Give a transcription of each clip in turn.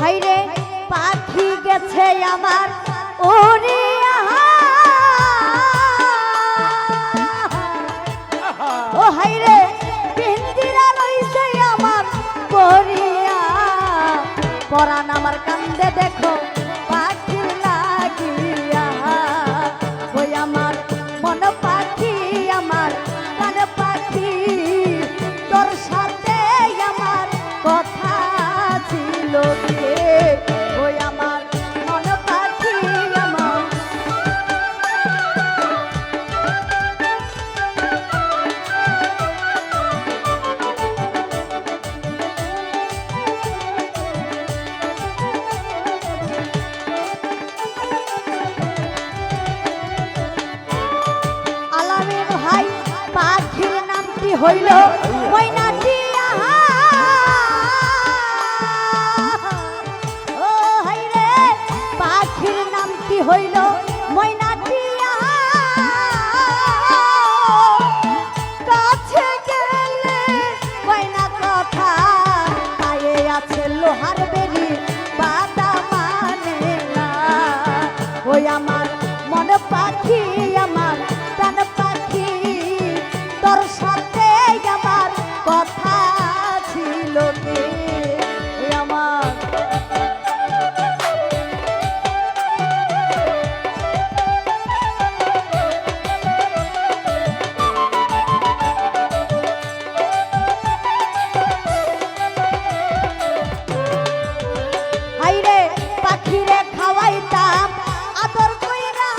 হাইরে পাখি গেছে আমার উড়িয়া ও হাইরে পিঞ্জিরা রইছে আমার পরিয়া পরাণ আমার কান্দে দেখো পাখি লাগিয়া ওই আমার মন পাখি আমার কান পাখি তোর সাথে আমার কথা ছিল রে ওই আমার মন পাখি আমার আলামিন ভাই পাখির নাম কি হইল ময়নাটি ও হাইরে পাখির নাম কি হইল ময়নাটি কাছে গেলে ময়না কথা পায়ে আছে লোহার বেরি বাদা মানে না ওই আমার মন পাখি আমার প্রাণ পাখি তোর সাথে আমার কথা ছিল রে ওই আমার হাইরে পাখিরে খাওয়াইতাম আদর কইরা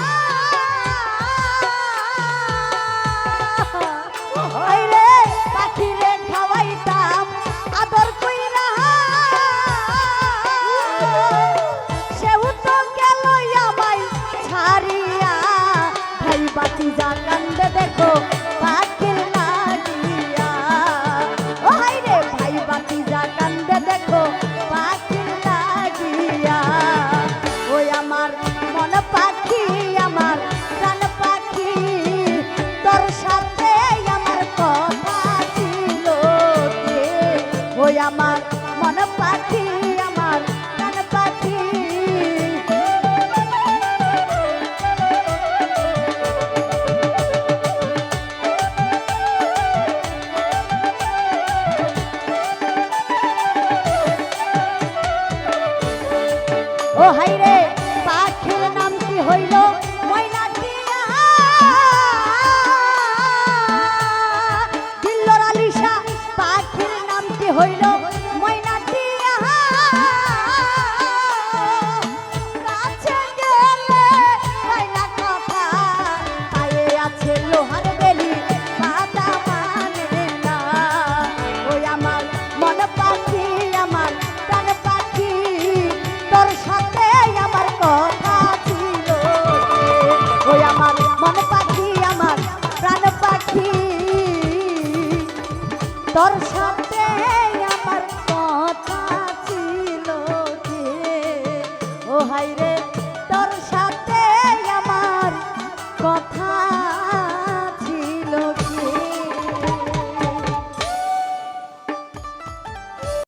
হাইরে পাখিরে খাওয়াইতাম আদর কইরা সেও তো গেল আমায় ছাড়িয়া ভাই বাতি যা কান্দে দেখো পাখির লাগিয়া ও হাইরে ভাই বাতি যা কান্দে দেখো পাখির লাগিয়া ওই আমার মন পাখি আমার প্রাণ পাখি তোর সাথে আমার কথা ছিল রে ওই আমার মন পাখি আমার প্রাণ পাখি ও হাইরে